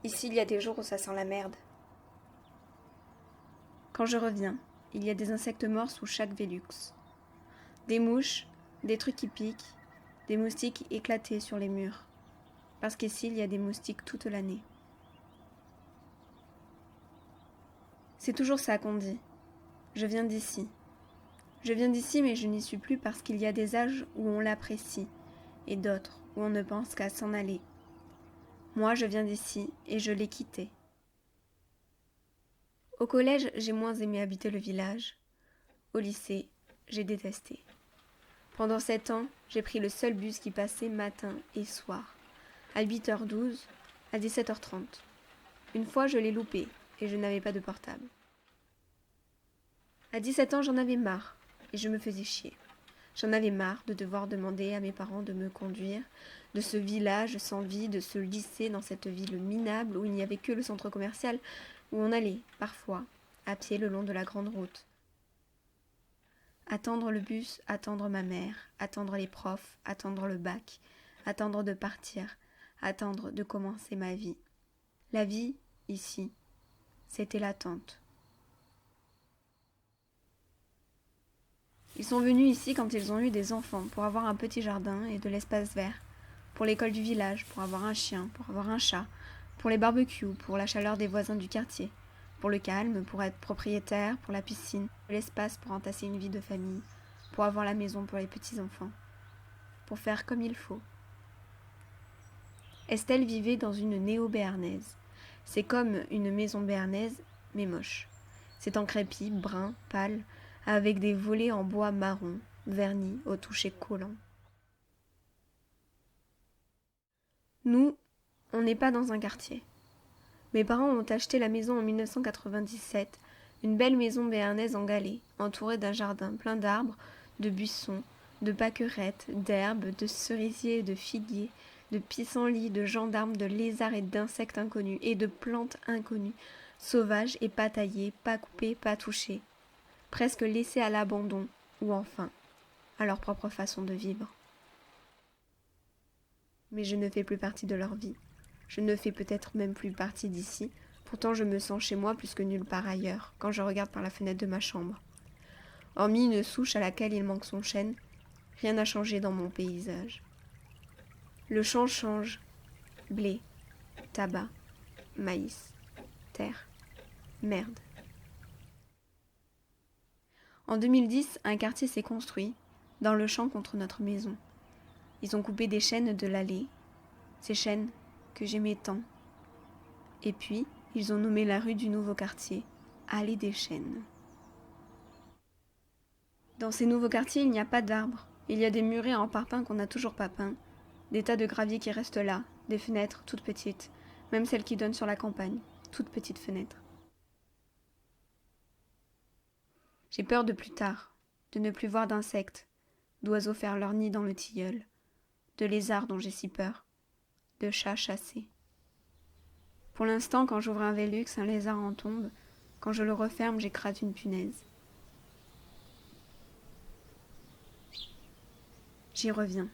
Ici, il y a des jours où ça sent la merde. Quand je reviens, il y a des insectes morts sous chaque Velux. Des mouches, des trucs qui piquent, des moustiques éclatés sur les murs. Parce qu'ici, il y a des moustiques toute l'année. C'est toujours ça qu'on dit. Je viens d'ici. Je viens d'ici, mais je n'y suis plus parce qu'il y a des âges où on l'apprécie, et d'autres où on ne pense qu'à s'en aller. Moi, je viens d'ici, et je l'ai quitté. Au collège, j'ai moins aimé habiter le village. Au lycée, j'ai détesté. Pendant 7 ans, j'ai pris le seul bus qui passait matin et soir, à 8h12, à 17h30. Une fois, je l'ai loupé, et je n'avais pas de portable. À 17 ans, j'en avais marre, et je me faisais chier. J'en avais marre de devoir demander à mes parents de me conduire, de ce village sans vie, de ce lycée dans cette ville minable où il n'y avait que le centre commercial, où on allait, parfois, à pied le long de la grande route. Attendre le bus, attendre ma mère, attendre les profs, attendre le bac, attendre de partir, attendre de commencer ma vie. La vie, ici, c'était l'attente. Ils sont venus ici quand ils ont eu des enfants, pour avoir un petit jardin et de l'espace vert, pour l'école du village, pour avoir un chien, pour avoir un chat, pour les barbecues, pour la chaleur des voisins du quartier, pour le calme, pour être propriétaire, pour la piscine, l'espace pour entasser une vie de famille, pour avoir la maison pour les petits-enfants, pour faire comme il faut. Estelle vivait dans une néo-béarnaise. C'est comme une maison béarnaise, mais moche. C'est en crépi, brun, pâle, avec des volets en bois marron, vernis au toucher collant. Nous, on n'est pas dans un quartier. Mes parents ont acheté la maison en 1997, une belle maison béarnaise en galets, entourée d'un jardin plein d'arbres, de buissons, de pâquerettes, d'herbes, de cerisiers et de figuiers, de pissenlits, de gendarmes, de lézards et d'insectes inconnus, et de plantes inconnues, sauvages et pas taillées, pas coupées, pas touchées, presque laissées à l'abandon, ou enfin, à leur propre façon de vivre. Mais je ne fais plus partie de leur vie. Je ne fais peut-être même plus partie d'ici, pourtant je me sens chez moi plus que nulle part ailleurs, quand je regarde par la fenêtre de ma chambre. Hormis une souche à laquelle il manque son chêne, rien n'a changé dans mon paysage. Le champ change. Blé, tabac, maïs, terre, merde. En 2010, un quartier s'est construit, dans le champ contre notre maison. Ils ont coupé des chênes de l'allée, ces chênes que j'aimais tant. Et puis, ils ont nommé la rue du nouveau quartier Allée des Chênes. Dans ces nouveaux quartiers, il n'y a pas d'arbres. Il y a des murets en parpaing qu'on n'a toujours pas peints, des tas de gravier qui restent là, des fenêtres toutes petites, même celles qui donnent sur la campagne, toutes petites fenêtres. J'ai peur de plus tard, de ne plus voir d'insectes, d'oiseaux faire leur nid dans le tilleul, de lézards dont j'ai si peur, de chats chassés. Pour l'instant, quand j'ouvre un Velux, un lézard en tombe. Quand je le referme, j'écrase une punaise. J'y reviens.